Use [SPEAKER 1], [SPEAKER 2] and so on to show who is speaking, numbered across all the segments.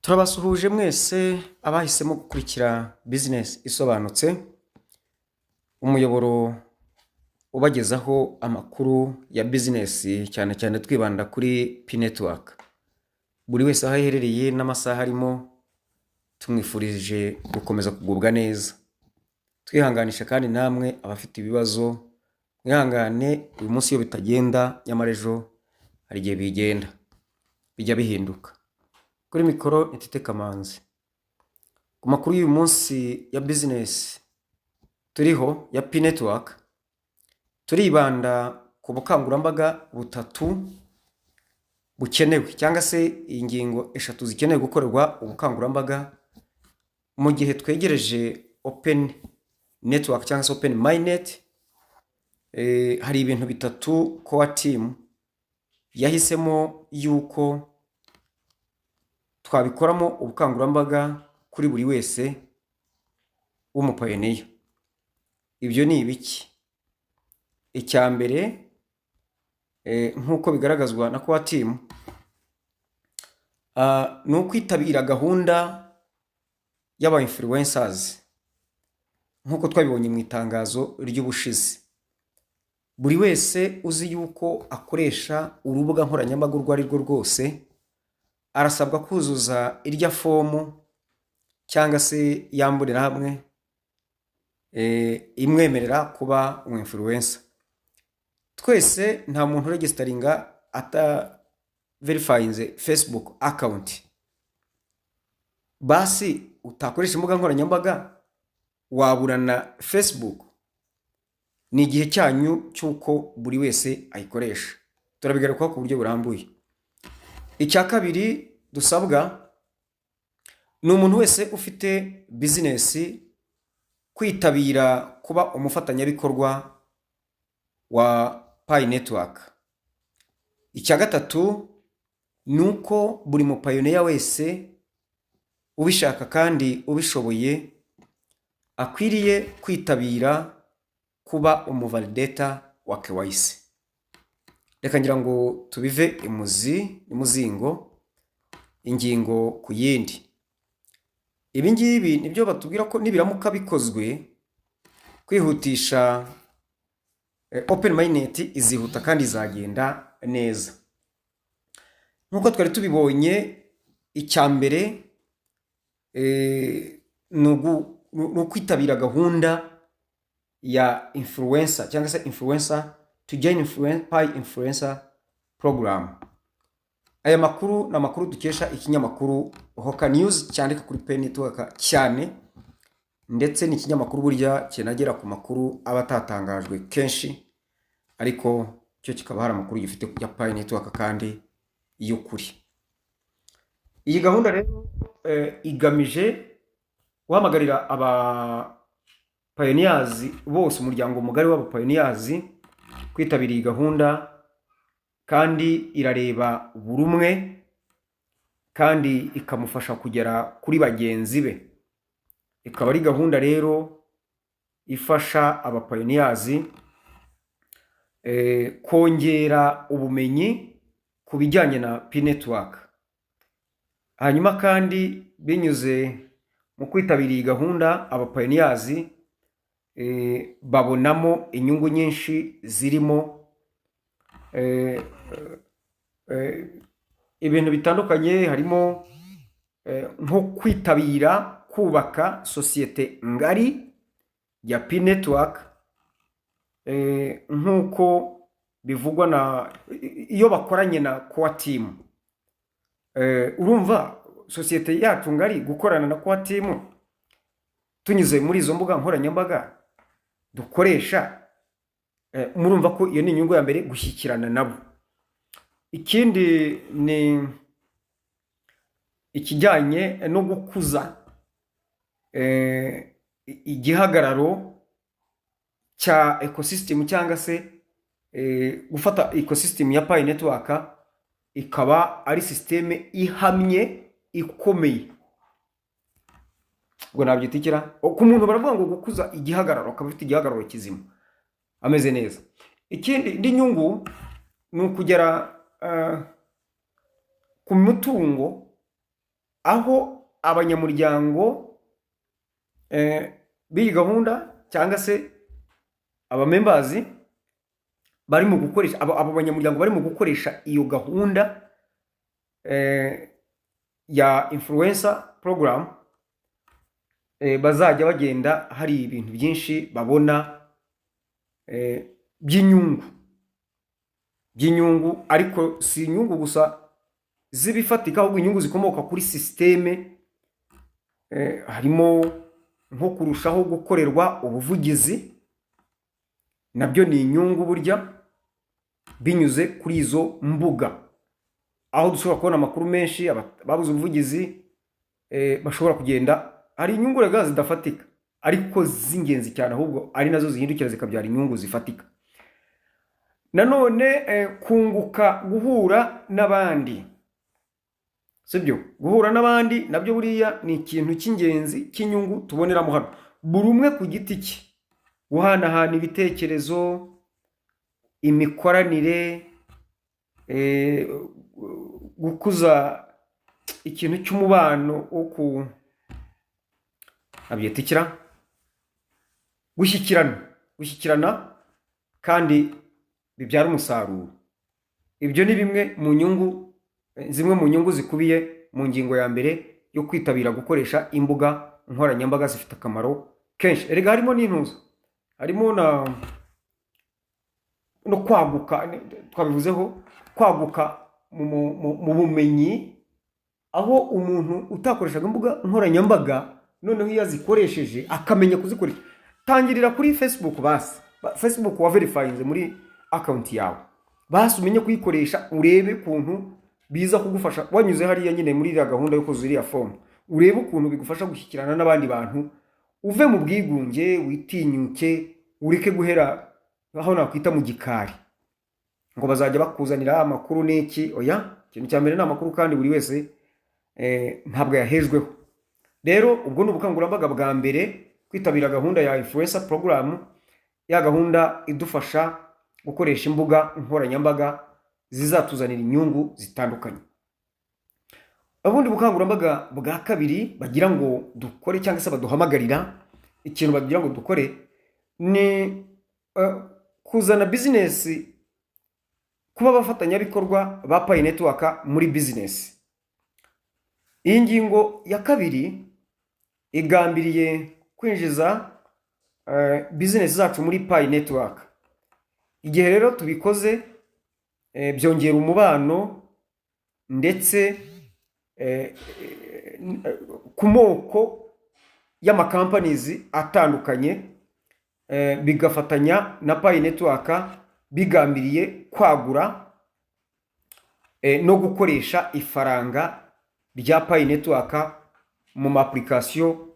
[SPEAKER 1] Turabasuhuje mwese abahisemo gukurikira business isobanutse, umuyoboro ubagezaho amakuru ya business cyane cyane twibanda kuri P network. Buri wese aho aherereye n'amasaha arimo tumwifurije gukomeza kugubwa neza. Twihanganisha kandi namwe abafite ibibazo, mwihangane uyu munsi iyo bitagenda nyamara ejo hari igihe bigenda bijya bihinduka. Kuri mikoro Intite Kamanzi. Ku makuru y'uyu munsi ya business turiho ya P network, turibanda ku bukangurambaga butatu bukenewe cyangwa se ingingo eshatu zikenewe gukorerwa ubukangurambaga mu gihe twegereje open network cyangwa se open mainnet. Hari ibintu bitatu core team yahisemo yuko twabikoramo ubukangurambaga kuri buri wese w'umupayoniya. Ibyo ni ibiki? Icya mbere, nk'uko bigaragazwa na core team, ni ukwitabira gahunda y'aba influencers nk'uko twabibonye mu itangazo ry'ubushize. Buri wese uzi yuko akoresha urubuga nkoranyambaga urwo ari rwo rwose arasabwa kuzuza irya fomu cyangwa se yamburira hamwe imwemerera kuba umu-influencer. Twese nta muntu registaringa ata verifyinze Facebook account. Basi utakoresha imbuga nkoranyambaga waburana Facebook. Ni igihe cyanyu cyuko buri wese ayikoresha. Turabigarukaho ku buryo burambuye. Icya kabiri dusabwa ni umuntu wese ufite business kwitabira kuba umufatanyabikorwa wa Pi network. Icya gatatu ni uko buri mupayoniya wese ubishaka kandi ubishoboye akwiriye kwitabira kuba umuvalidator wa KYC. Reka ngira ngo tubive imuzingo ingingo ku yindi. Ibi ngibi nibyo batubwira ko nibiramuka bikozwe kwihutisha open mainnet izihuta kandi izagenda neza. Nkuko twari tubibonye, icya mbere ni ukwitabira gahunda ya influencer cyangwa se influencer to join Pi influencer program. Aya makuru na makuru dukesha ikinyamakuru Hoka News cyandika kuri P network cyane, ndetse ni ikinyamakuru burya kinagera ku makuru abatatangajwe kenshi, ariko cyo kikaba hari amakuru gifite ya Pi network kandi y'ukuri. Iyi gahunda rero igamije guhamagarira aba pioneers bose, umuryango mugari w'aba pioneers kwitabira iyi gahunda, kandi irareba buri umwe kandi ikamufasha kugera kuri bagenzi be. Ikaba ari gahunda rero ifasha aba pioneers kongera ubumenyi ku bijyanye na P network. Hanyuma kandi binyuze mu kwitabira iyi gahunda, aba pioneers babonamo inyungu nyinshi zirimo ibintu bitandukanye, harimo nko kwitabira kubaka sosiyete ngari ya P network, nk'uko bivugwa na iyo bakoranye na core team. Urumva sosiyete yacu ngari gukorana na core team tunyuze muri izo mbuga nkoranyambaga dukoresha, murumva ko iyo ni inyungu ya mbere, gushyikirana nabo. Ikindi ni ikijyanye no gukuza igihagararo cya ecosystem cyangwa se gufata ecosystem ya Pi network ikaba ari systeme ihamye ikomeye. Ubwo nabyitikira ku muntu baravuga ngo gukuza igihagararo, akaba afite igihagararo kizima ameze neza. Ikindi ndi nyungu ni ukugera ku mutungo aho abanyamuryango b'iyi gahunda cyangwa se abamembazi bari mu gukoresha abo banyamuryango bari mu gukoresha iyo gahunda ya influencer program, bazajya bagenda hari ibintu byinshi babona by'inyungu, ariko si inyungu gusa zibifatika, ahubwo inyungu zikomoka kuri systeme. Harimo nko kurushaho gukorerwa ubuvugizi, nabyo ni inyungu burya, binyuze kuri izo mbuga, aho dushobora kubona amakuru menshi. Babuze ubuvugizi bashobora kugenda, hari inyungu rega zidafatika ariko z'ingenzi cyane, ahubwo ari nazo zihindukira zikabyara inyungu zifatika. Nanone kunguka, guhura n'abandi, sibyo? Guhura n'abandi nabyo buriya ni ikintu cy'ingenzi cy'inyungu tuboneramo hano, buri umwe ku giti cye, guhanahana ibitekerezo, imikoranire, gukuza ikintu cy'umubano wo ku abyetikira, gushyikirana kandi bibyara umusaruro. Ibyo ni bimwe mu nyungu, zimwe mu nyungu zikubiye mu ngingo ya mbere yo kwitabira gukoresha imbuga nkoranyambaga zifite akamaro kenshi. Erega harimo n'intuzo, harimo no kwaguka, twabivuzeho, kwaguka mu bumenyi, aho umuntu utakoreshaga imbuga nkoranyambaga noneho iyo azikoresheje akamenya kuzikoresha. Tangirira kuri Facebook basi, Facebook wa verifyinze muri account yawe, basi umenye kuyikoresha, urebe ukuntu biza kugufasha. Wanyuze hariya nyine muri iriya gahunda yo kuzuza iriya form, urebe ukuntu bigufasha gushyikirana n'abandi bantu, uve mu bwigunge, witinyuke, ureke guhera aho nakwita mu gikari ngo bazajya bakuzanira amakuru n'iki. Oya, ikintu cya mbere ni amakuru, kandi buri wese ntabwo yahejweho. Rero ubwo ni ubukangurambaga bwa mbere, kwitabira gahunda ya influencer program, ya gahunda idufasha gukoresha imbuga nkoranyambaga zizatuzanira inyungu zitandukanye. Ubundi bukangurambaga bwa kabiri bagira ngo dukore, cyangwa se baduhamagarira ikintu bagira ngo dukore, ni kuzana business, kuba abafatanyabikorwa ba Pi Network muri business. Iyi ngingo ya kabiri igambiriye kwinjiza business zacu muri Pi Network. Igihe rero tubikoze, byongera umubano ndetse ku moko y'amakampanies atandukanye, bigafatanya na Pi Network, bigambiriye kwagura no gukoresha ifaranga rya Pi Network mu application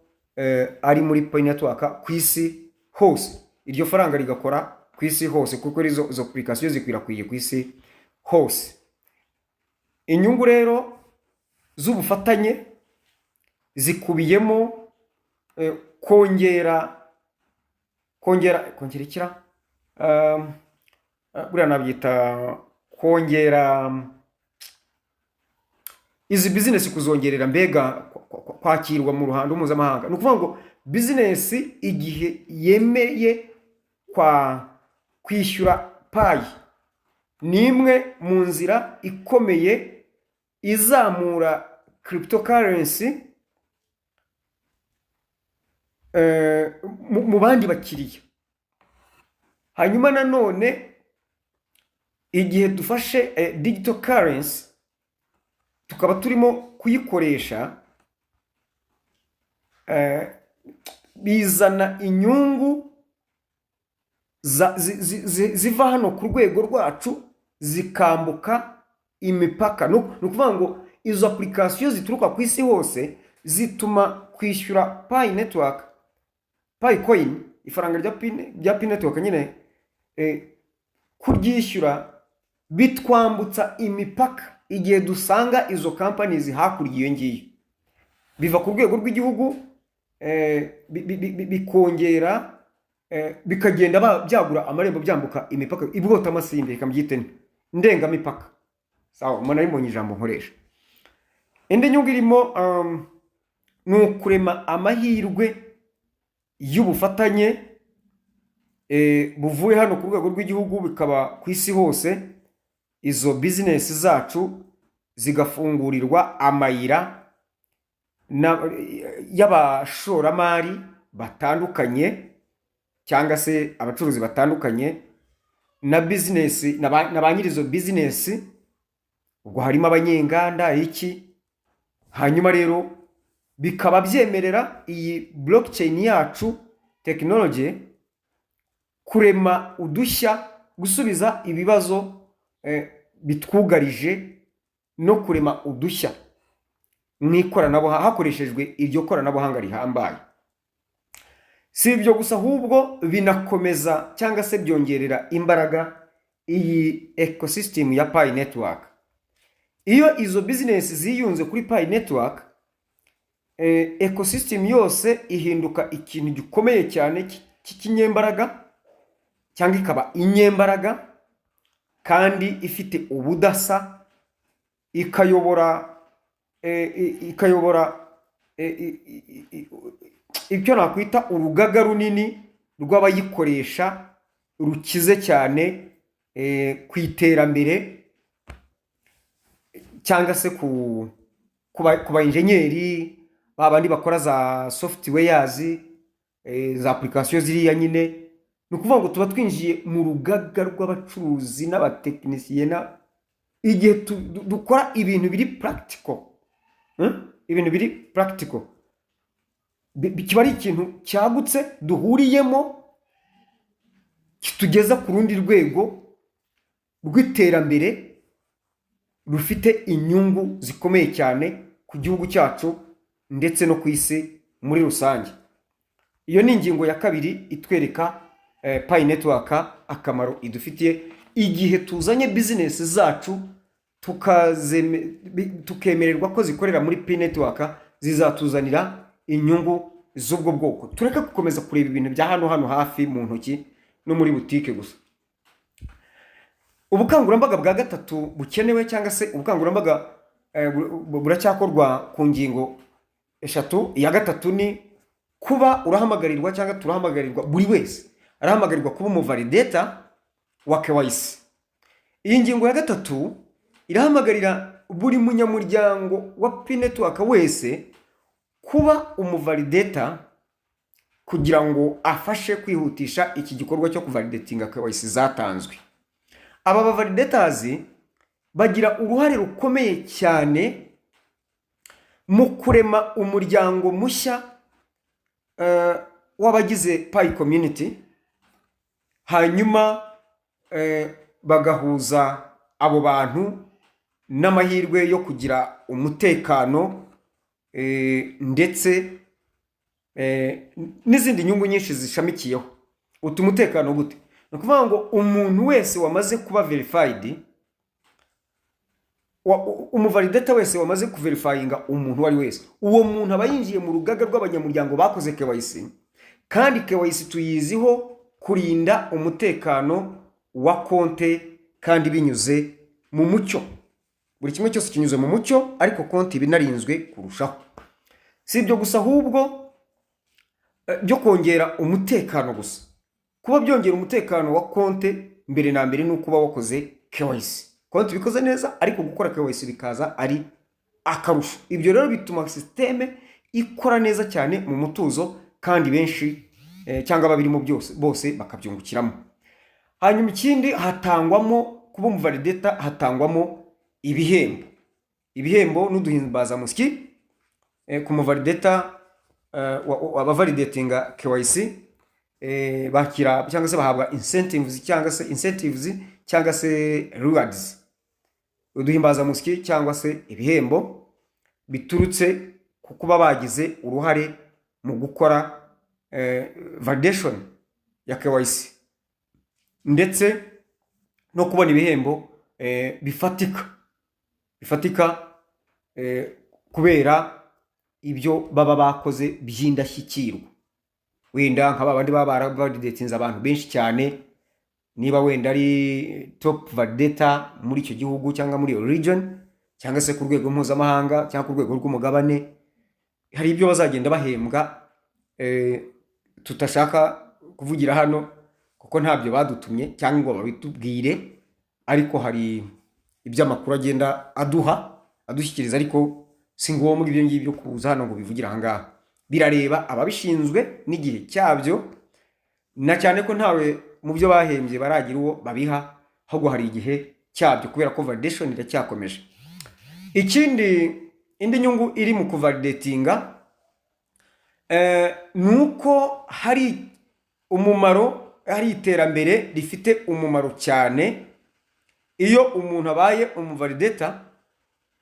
[SPEAKER 1] ari muri Pi Network ku isi hose. Iryo faranga rigakora ku isi hose, kuko izo application zikwirakwiye ku isi hose. Inyungu rero z'ubufatanye zikubiyemo kongera ikira, buriya nabyita kongera izi business, kuzongerera mbega kwakirwa mu ruhando mpuzamahanga. Ni ukuvuga ngo business igihe yemeye kwishyura Pi, ni imwe mu nzira ikomeye izamura cryptocurrency mu bandi bakiriya. Hanyuma nanone igihe dufashe digital currency tukaba turimo kuyikoresha, bizana inyungu ziva hano ku rwego rwacu zikambuka imipaka. Ni ukuvuga ngo izo application zituruka ku isi hose zituma kwishyura Pi Network, Pi Coin, ifaranga rya Pi Network nyine, kuryishyura bitwambutsa imipaka. Igihe dusanga izo companies hakurya iyo ngiyo, biva ku rwego rw'igihugu, bikongera bikagenda byagura amarembo, byambuka imipaka, ibwota amasimbi, ikambyite ndengamipaka. Sawa, umuntu ari mu ijambo nkoresha. indi nyungu irimo ni ukurema amahirwe y'ubufatanye buvuye hano ku rwego rw'igihugu bikaba ku isi hose, izo bizinesi zacu zigafungurirwa amayira y'abashoramari batandukanye cyangwa se abacuruzi batandukanye na bizinesi na ba nyirizo bizinesi, ubwo harimo abanyenganda iki. Hanyuma rero bikaba byemerera iyi blockchain yacu technology kurema udushya, gusubiza ibibazo bitwugarije no kurema udushya mu ikoranabuhanga hakoreshejwe iryo koranabuhanga rihambaye. Si ibyo gusa, ahubwo binakomeza cyangwa se byongerera imbaraga iyi ecosystem ya Pi Network. Iyo izo business ziyunze kuri Pi Network, ecosystem yose ihinduka ikintu gikomeye cyane cy'ikinyembaraga, cyangwa ikaba inyembaraga kandi ifite ubudasa, ikayobora ibyo nakwita urugaga runini rw'abayikoresha rukize cyane ku iterambere, cyangwa se ku ba engineeri babandi bakora za softwares, za application ziriya nyine. Ni ukuvuga ngo tuba twinjiye mu rugaga rw'abacuruzi n'abatekinisiye igihe dukora ibintu biri practical, ibintu biri practical, kiba ari ikintu cyagutse duhuriyemo kitugeza ku rundi rwego rw'iterambere rufite inyungu zikomeye cyane ku gihugu cyacu ndetse no ku isi muri rusange. Iyo ni ingingo ya kabiri itwereka Pi Network akamaro idufitiye igihe tuzanye business zacu tukemererwa ko zikorera muri Pi Network, zizatuzanira inyungu z'ubwo bwoko. Tureka gukomeza kureba ibintu bya hano hafi mu ntoki no muri butike gusa. Ubukangurambaga bwa gatatu bukenewe, cyangwa se ubukangurambaga buracyakorwa ku ngingo eshatu. Ya gatatu ni kuba urahamagarirwa, cyangwa turahamagarirwa, buri wese arahamagarirwa kuba umuvalidator wa KYC. Iyi ngingo ya gatatu irahamagarira buri munyamuryango wa Pi Network wese kuba umuvalidator kugira ngo afashe kwihutisha iki gikorwa cyo kuvalidatinga KYC zatanzwe. Aba validators bagira uruhare rukomeye cyane mu kurema umuryango mushya w'abagize Pi community, hanyuma bagahuza abo bantu n'amahirwe yo kugira umutekano ndetse n'izindi nyungu nyinshi zishamikiyeho. Umutekano gute? Ni ukuvuga ngo umuntu wese wamaze kuba verified, umuvalidator wese wamaze kuverifyinga umuntu wari wese, uwo muntu aba yinjiye mu rugaga rw'abanyamuryango bakoze KYC, kandi KYC tuyiziho kurinda umutekano wa konte kandi binyuze mu mucyo. Buri kimwe cyose kinyuze mu mucyo, ariko konti binarinzwe kurushaho. Si ibyo gusa, ahubwo byo kongera umutekano gusa. Kuba byongera umutekano wa konte mbere na mbere nuko uba wakoze KYC. Konti bikoze neza, ariko gukora KYC bikaza ari akarusho. Ibyo rero bituma systeme ikora neza cyane mu mutuzo, kandi benshi cyangwa babirimo bose bakabyungukiramo. Hanyuma ikindi, hatangwamo kuba umuvalidator, hatangwamo ibihembo n'uduhimbaza musyi ku muvalidator abavalidatinga KYC. Bakira cyangwa se bahabwa incentives cyangwa se rewards, uduhimbaza musyi cyangwa se ibihembo biturutse ku kuba bagize uruhare mu gukora validation ya KYC, ndetse no kubona ibihembo bifatika kubera ibyo baba bakoze by'indashyikirwa. Wenda nk'abandi baba validatinze abantu benshi cyane, niba wenda ari top validator muri icyo gihugu cyangwa muri region, cyangwa se ku rwego mpuzamahanga cyangwa ku rwego rw'umugabane, hari ibyo bazagenda bahembwa tutashaka kuvugira hano kuko ntabyo badutumye cyangwa ngo babitubwire, ariko hari ibyo amakuru agenda adushyikiriza, ariko si ngombwa ibyo ngibyo kuza hano ngo bivugira aha ngaha. Birareba ababishinzwe n'igihe cyabyo, na cyane ko ntawe mu byo bahembye baragira uwo babiha, ahubwo hari igihe cyabyo kubera ko validation iracyakomeje. Indi nyungu iri mu kuvalidatinga ni uko hari umumaro, hari iterambere rifite umumaro cyane iyo umuntu abaye umuvalidata.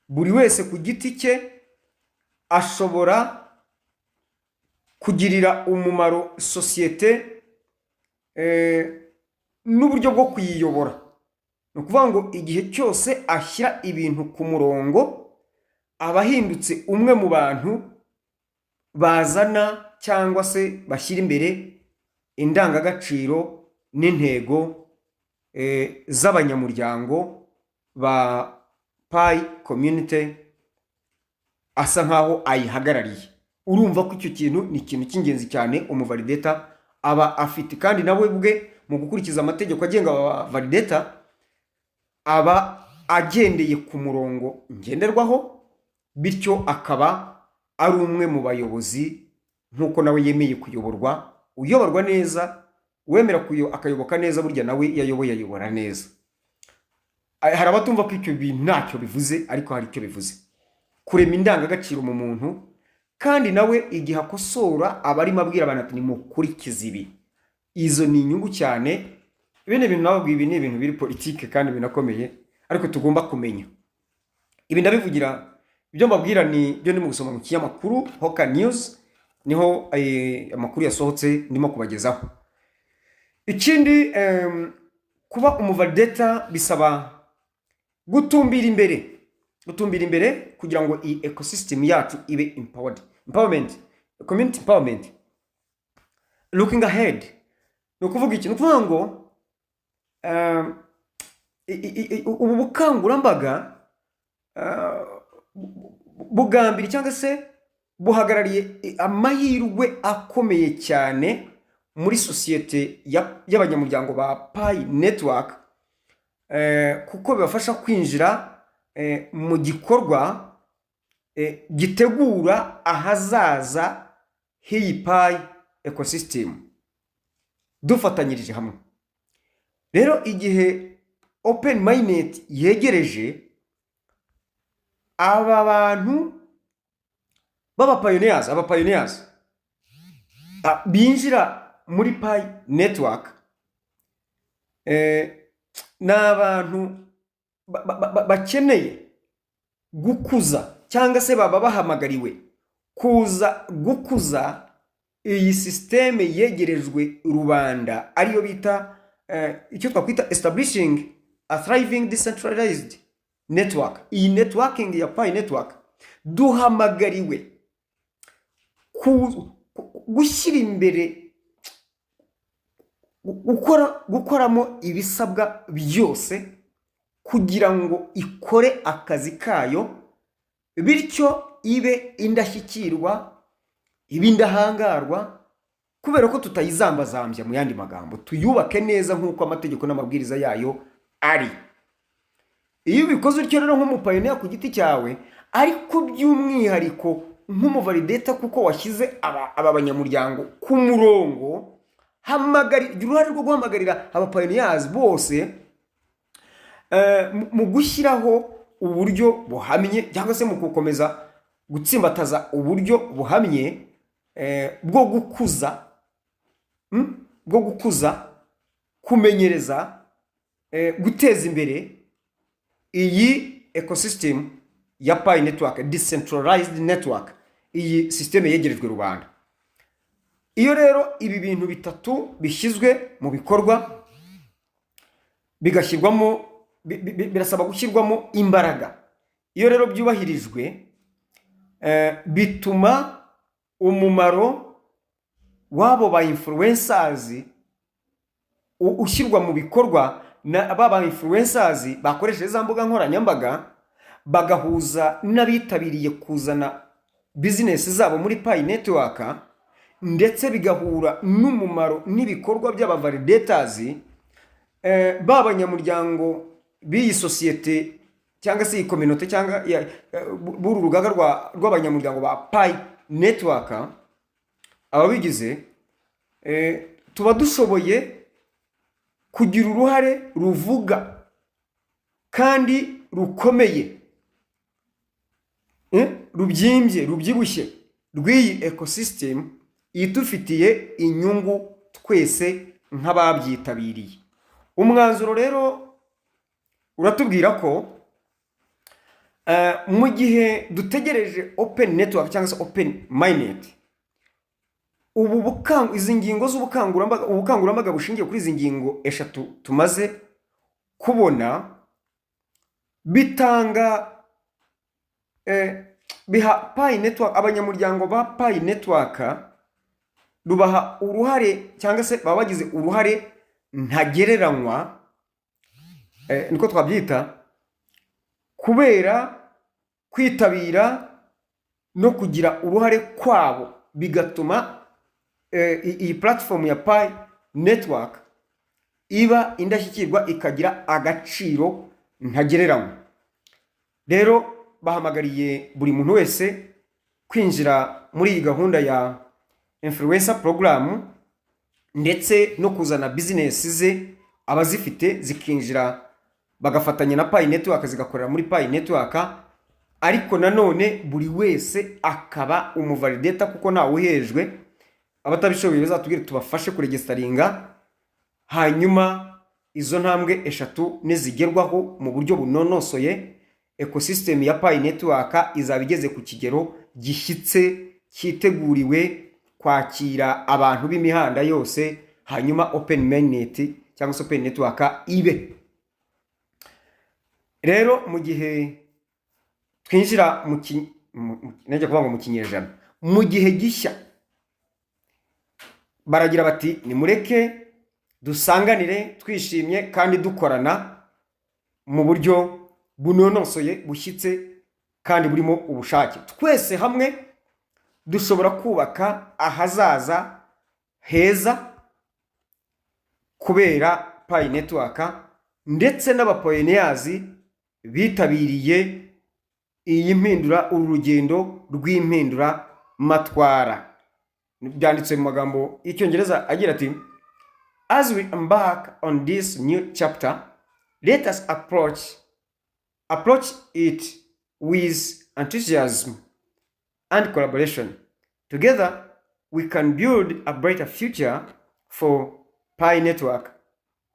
[SPEAKER 1] Buri wese ku giti cye ashobora kugirira umumaro sosiyete n'uburyo bwo kuyiyobora. Ni ukuvuga ngo igihe cyose ashyira ibintu ku murongo, aba ahindutse umwe mu bantu bazana cyangwa se bashyira imbere indangagaciro n'intego z'abanyamuryango ba Pi community, asa nkaho ayihagarariye. Urumva ko icyo kintu ni ikintu cy'ingenzi cyane umuvalidata aba afite, kandi nawe bwe mu gukurikiza amategeko agenga abavalidata aba agendeye ku murongo ngenderwaho, bityo akaba ari umwe mu bayobozi nk'uko nawe yemeye kuyoborwa, uyoborwa neza, wemera akayoboka neza, burya nawe iyo ayoboye ayobora neza. Hari abatumva ko icyo bintu ntacyo bivuze, ariko hari icyo bivuze: kurema indangagaciro mu muntu, kandi nawe igihe akosora aba arimo abwira abantu ati nimukurikize ibi. Izo ni inyungu cyane. Bene bintu nababwiye, ibi ni ibintu biri politike kandi binakomeye, ariko tugomba kumenya. Ibi ndabivugira, ibyo mbabwira ni byo ndimo gusoma mu kinyamakuru Hoka News, niho amakuru yasohotse ndimo kubagezaho. Ikindi, kuba umuvalidata bisaba gutumbira imbere kugira ngo iyi ecosystem yacu ibe empowerment, community empowerment. Looking ahead ni ukuvuga iki? Ni ukuvuga ngo ubu bukangurambaga bugambira cyangwa se buhagarariye amahirwe akomeye cyane muri sosiyete y'abanyamuryango ba Pi Network, kuko bibafasha kwinjira mu gikorwa gitegura ahazaza h'iyi Pi ecosystem dufatanyirije hamwe. Rero igihe Open Mainnet yegereje, aba bantu abapioneers binjira muri Pi Network, ni abantu bakeneye gukuza cyangwa se baba bahamagariwe kuza gukuza iyi systeme yegerejwe rubanda, ariyo bita icyo twakwita establishing a thriving decentralized network. Iyi networking ya Pi Network duhamagariwe gushyira imbere, gukoramo ibisabwa byose kugira ngo ikore akazi kayo, bityo ibe indashyikirwa, ibe indahangarwa, kubera ko tutayizambazambya. Mu yandi magambo, tuyubake neza nk'uko amategeko n'amabwiriza yayo ari. Iyo ubikoze utyo rero nk'umupayoniya ku giti cyawe, ariko by'umwihariko nk'umuvalidata kuko washyize aba banyamuryango ku murongo, uruhare rwo guhamagarira abapayoniyazi bose mu gushyiraho uburyo buhamye cyangwa se mu gukomeza gutsimbataza uburyo buhamye bwo gukuza, kumenyereza, guteza imbere iyi ecosystem ya Pi Network, decentralized network, iyi systeme yegerejwe rubanda. Iyo rero ibi bintu bitatu bishyizwe mu bikorwa, birasaba gushyirwamo imbaraga. Iyo rero byubahirijwe, bituma umumaro wabo ba influencers ushyirwa mu bikorwa. Aba influencers bakoresheje za mbuga nkoranyambaga bagahuza n'abitabiriye kuzana bizinesi zabo muri Pi Network, ndetse bigahura n'umumaro n'ibikorwa by'abavalidators b'abanyamuryango b'iyi sosiyete cyangwa se iyi community cyangwa buru rugaga rw'abanyamuryango ba Pi Network. Ababigize tuba dushoboye kugira uruhare ruvuga kandi rukomeye, rubyimbye, rubyibushye rw'iyi ecosystem idufitiye inyungu twese nk'ababyitabiriye. Umwanzuro rero uratubwira ko mu gihe dutegereje open network cyangwa se open mainnet, izi ngingo ubukangurambaga bushingiye kuri izi ngingo eshatu tumaze kubona bitanga biha Pi Network, abanyamuryango ba Pi Network rubaha uruhare cyangwa se baba bagize uruhare ntagereranywa, niko twabyita, kubera kwitabira no kugira uruhare kwabo bigatuma iyi platform ya Pi Network iba indashyikirwa ikagira agaciro ntagereranywa. Rero bahamagariye buri muntu wese kwinjira muri iyi gahunda ya influencer program ndetse no kuzana business ze abazifite zikinjira bagafatanya na Pi Network zigakorera muri Pi Network, ariko nanone buri wese akaba umuvalidator kuko ntawe uhejwe. Abatabishoboye bazatubwire tubafashe kuregisteringa, hanyuma izo ntambwe eshatu nizigerwaho mu buryo bunonosoye, ecosystem ya Pi Network izaba igeze ku kigero gishyitse cyiteguriwe kwakira abantu b'imihanda yose, hanyuma open mainnet cyangwa se open network ibe. Rero mu gihe twinjira mu kinyejana, mu gihe gishya, baragira bati nimureke dusanganire twishimye kandi dukorana mu buryo bunonosoye, bushyitse kandi burimo ubushake. Twese hamwe dushobora kubaka ahazaza heza kubera Pi Network, ndetse n'abapioneers bitabiriye iyi mpindura, uru rugendo rw'impindura matwara. Byanditse mu magambo y'Icyongereza agira ati, as we embark on this new chapter, let us approach it with enthusiasm and collaboration. Together we can build a brighter future for Pi Network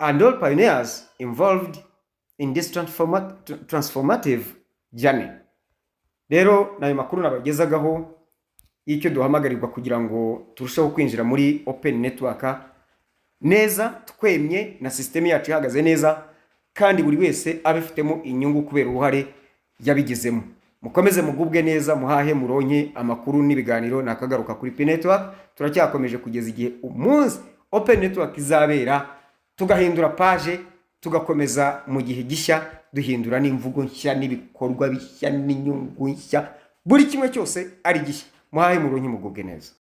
[SPEAKER 1] and all pioneers involved in this transformative journey. Rero nayo makuru nabagezagaho y'icyo duhamagarirwa kugira ngo turusheho kwinjira muri open network neza, twemye na system yacu ihagaze neza, kandi buri wese abifitemo inyungu kubera uruhare yabigezemo. Mukomeze mugubwe neza, muhahe muronke amakuru n'ibiganiro nakagaruka kuri Pi Network. Turacyakomeje kugeza igihe umunsi open network izabera, tugahindura page, tugakomeza mu gihe gishya, duhindura n'imvugo nshya n'ibikorwa bishya n'inyungu nshya, buri kimwe cyose ari gishya. Muhahe muronke mugubwe neza.